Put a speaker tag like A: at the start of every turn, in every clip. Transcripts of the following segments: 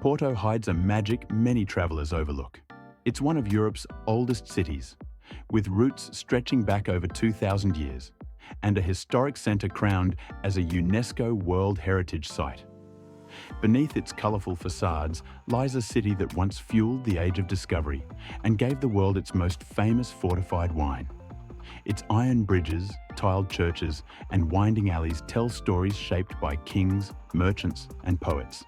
A: Porto hides a magic many travellers overlook. It's one of Europe's oldest cities, with roots stretching back over 2,000 years, and a historic centre crowned as a UNESCO World Heritage Site. Beneath its colourful facades lies a city that once fueled the Age of Discovery and gave the world its most famous fortified wine. Its iron bridges, tiled churches, and winding alleys tell stories shaped by kings, merchants, and poets.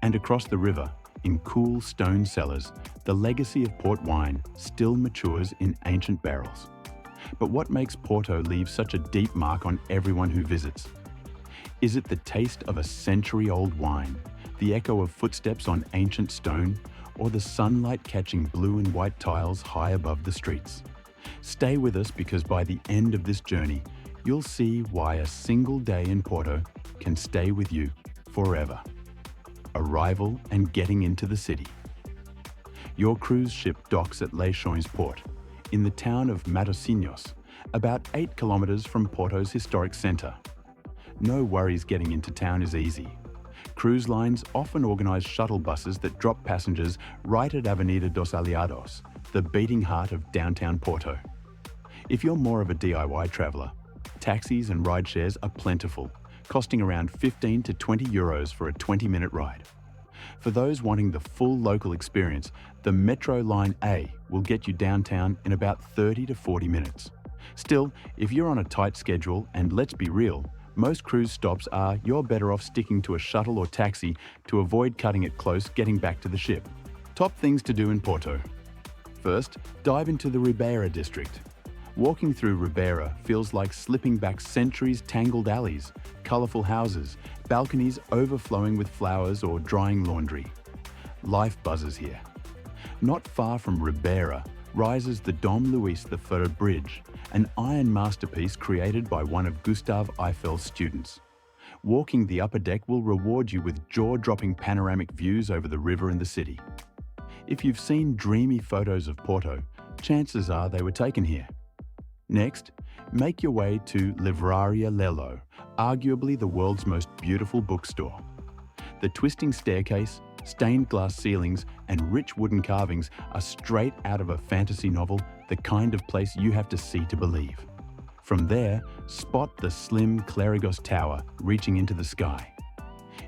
A: And across the river, in cool stone cellars, the legacy of port wine still matures in ancient barrels. But what makes Porto leave such a deep mark on everyone who visits? Is it the taste of a century-old wine, the echo of footsteps on ancient stone, or the sunlight catching blue and white tiles high above the streets? Stay with us, because by the end of this journey, you'll see why a single day in Porto can stay with you forever. Arrival and getting into the city. Your cruise ship docks at Leixões Port, in the town of Matosinhos, about 8 kilometres from Porto's historic centre. No worries, getting into town is easy. Cruise lines often organise shuttle buses that drop passengers right at Avenida dos Aliados, the beating heart of downtown Porto. If you're more of a DIY traveller, taxis and ride shares are plentiful, costing around 15 to 20 euros for a 20-minute ride. For those wanting the full local experience, the Metro Line A will get you downtown in about 30 to 40 minutes. Still, if you're on a tight schedule, and let's be real, most cruise stops you're better off sticking to a shuttle or taxi to avoid cutting it close getting back to the ship. Top things to do in Porto. First, dive into the Ribeira District. Walking through Ribeira feels like slipping back centuries tangled alleys, colourful houses, balconies overflowing with flowers or drying laundry. Life buzzes here. Not far from Ribeira rises the Dom Luís I Bridge, an iron masterpiece created by one of Gustave Eiffel's students. Walking the upper deck will reward you with jaw-dropping panoramic views over the river and the city. If you've seen dreamy photos of Porto, chances are they were taken here. Next, make your way to Livraria Lello, arguably the world's most beautiful bookstore. The twisting staircase, stained glass ceilings, and rich wooden carvings are straight out of a fantasy novel, the kind of place you have to see to believe. From there, spot the slim Clérigos tower reaching into the sky.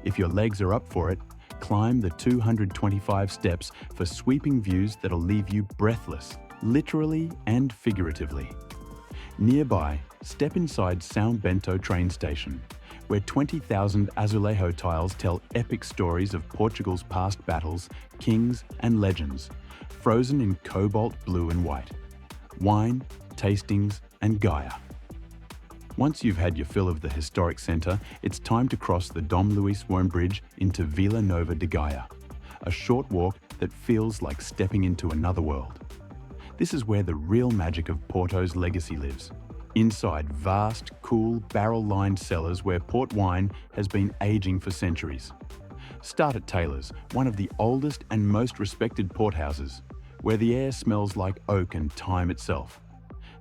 A: If your legs are up for it, climb the 225 steps for sweeping views that'll leave you breathless, literally and figuratively. Nearby, step inside São Bento train station, where 20,000 azulejo tiles tell epic stories of Portugal's past battles, kings and legends, frozen in cobalt blue and white. Wine, tastings and Gaia. Once you've had your fill of the historic centre, it's time to cross the Dom Luís I Bridge into Vila Nova de Gaia, a short walk that feels like stepping into another world. This is where the real magic of Porto's legacy lives. Inside vast, cool, barrel-lined cellars where port wine has been aging for centuries. Start at Taylor's, one of the oldest and most respected port houses, where the air smells like oak and time itself.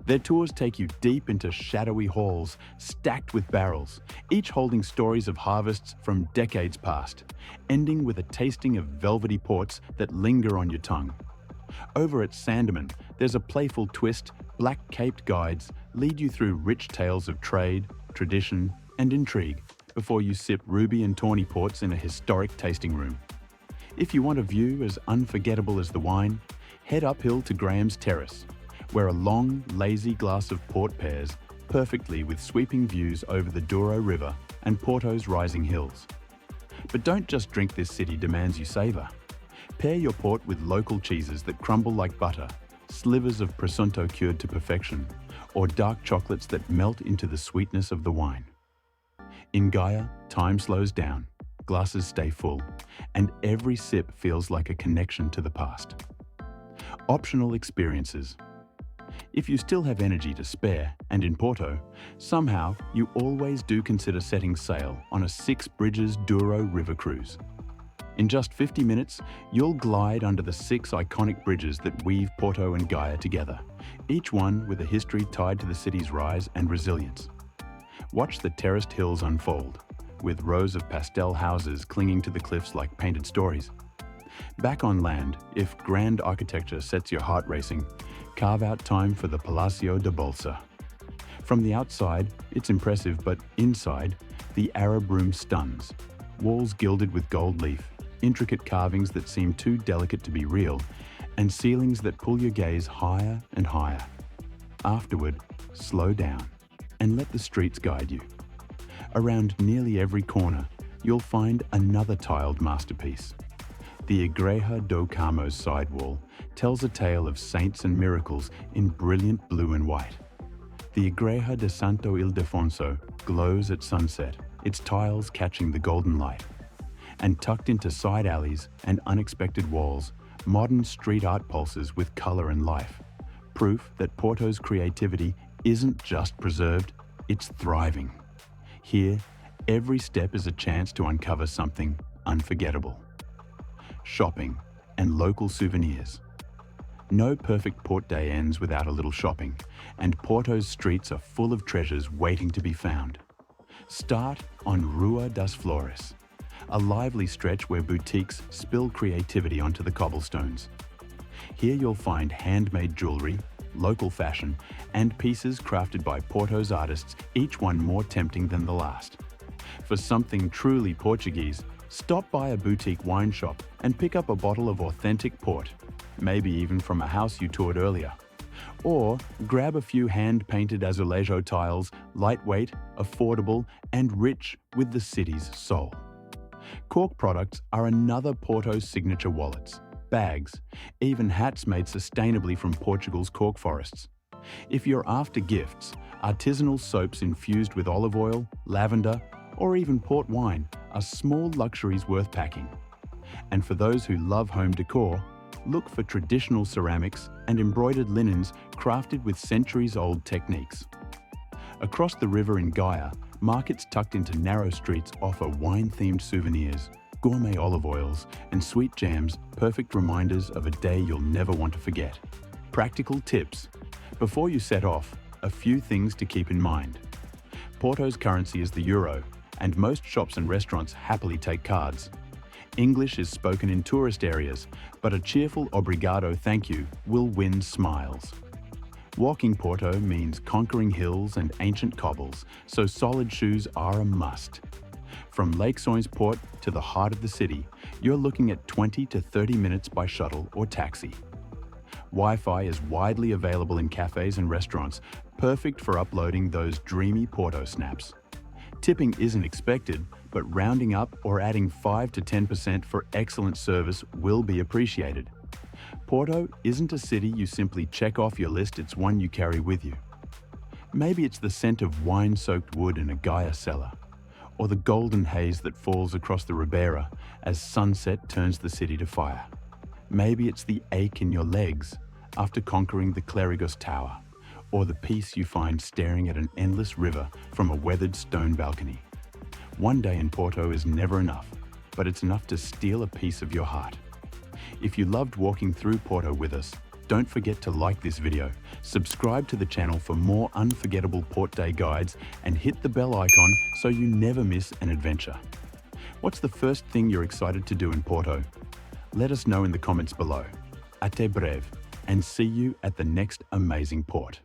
A: Their tours take you deep into shadowy halls stacked with barrels, each holding stories of harvests from decades past, ending with a tasting of velvety ports that linger on your tongue. Over at Sandeman, there's a playful twist. Black-caped guides lead you through rich tales of trade, tradition, and intrigue before you sip ruby and tawny ports in a historic tasting room. If you want a view as unforgettable as the wine, head uphill to Graham's Terrace, where a long, lazy glass of port pairs perfectly with sweeping views over the Douro River and Porto's rising hills. But don't just drink, this city demands you savour. Pair your port with local cheeses that crumble like butter, slivers of prosciutto cured to perfection, or dark chocolates that melt into the sweetness of the wine. In Gaia, time slows down, glasses stay full, and every sip feels like a connection to the past. Optional experiences. If you still have energy to spare, and in Porto, somehow you always do consider setting sail on a 6 Bridges Douro River cruise. In just 50 minutes, you'll glide under the 6 iconic bridges that weave Porto and Gaia together, each one with a history tied to the city's rise and resilience. Watch the terraced hills unfold, with rows of pastel houses clinging to the cliffs like painted stories. Back on land, if grand architecture sets your heart racing, carve out time for the Palacio de Bolsa. From the outside, it's impressive, but inside, the Arab room stuns. Walls gilded with gold leaf, intricate carvings that seem too delicate to be real, and ceilings that pull your gaze higher and higher. Afterward, slow down and let the streets guide you. Around nearly every corner, you'll find another tiled masterpiece. The Igreja do Carmo's sidewall tells a tale of saints and miracles in brilliant blue and white. The Igreja de Santo Ildefonso glows at sunset, its tiles catching the golden light. And tucked into side alleys and unexpected walls, modern street art pulses with color and life. Proof that Porto's creativity isn't just preserved, it's thriving. Here, every step is a chance to uncover something unforgettable. Shopping and local souvenirs. No perfect port day ends without a little shopping, and Porto's streets are full of treasures waiting to be found. Start on Rua das Flores, a lively stretch where boutiques spill creativity onto the cobblestones. Here you'll find handmade jewelry, local fashion, and pieces crafted by Porto's artists, each one more tempting than the last. For something truly Portuguese, stop by a boutique wine shop and pick up a bottle of authentic port, maybe even from a house you toured earlier. Or grab a few hand-painted azulejo tiles, lightweight, affordable, and rich with the city's soul. Cork products are another Porto's signature wallets. Bags, even hats made sustainably from Portugal's cork forests. If you're after gifts, artisanal soaps infused with olive oil, lavender, or even port wine are small luxuries worth packing. And for those who love home decor, look for traditional ceramics and embroidered linens crafted with centuries-old techniques. Across the river in Gaia, markets tucked into narrow streets offer wine-themed souvenirs, gourmet olive oils, and sweet jams, perfect reminders of a day you'll never want to forget. Practical tips. Before you set off, a few things to keep in mind. Porto's currency is the euro, and most shops and restaurants happily take cards. English is spoken in tourist areas, but a cheerful obrigado thank you will win smiles. Walking Porto means conquering hills and ancient cobbles, so solid shoes are a must. From Leixões Port to the heart of the city, you're looking at 20 to 30 minutes by shuttle or taxi. Wi-Fi is widely available in cafes and restaurants, perfect for uploading those dreamy Porto snaps. Tipping isn't expected, but rounding up or adding 5 to 10% for excellent service will be appreciated. Porto isn't a city you simply check off your list, it's one you carry with you. Maybe it's the scent of wine-soaked wood in a Gaia cellar, or the golden haze that falls across the Ribeira as sunset turns the city to fire. Maybe it's the ache in your legs after conquering the Clérigos Tower, or the peace you find staring at an endless river from a weathered stone balcony. One day in Porto is never enough, but it's enough to steal a piece of your heart. If you loved walking through Porto with us, don't forget to like this video, subscribe to the channel for more unforgettable port day guides, and hit the bell icon so you never miss an adventure. What's the first thing you're excited to do in Porto? Let us know in the comments below. Até breve, and see you at the next amazing port.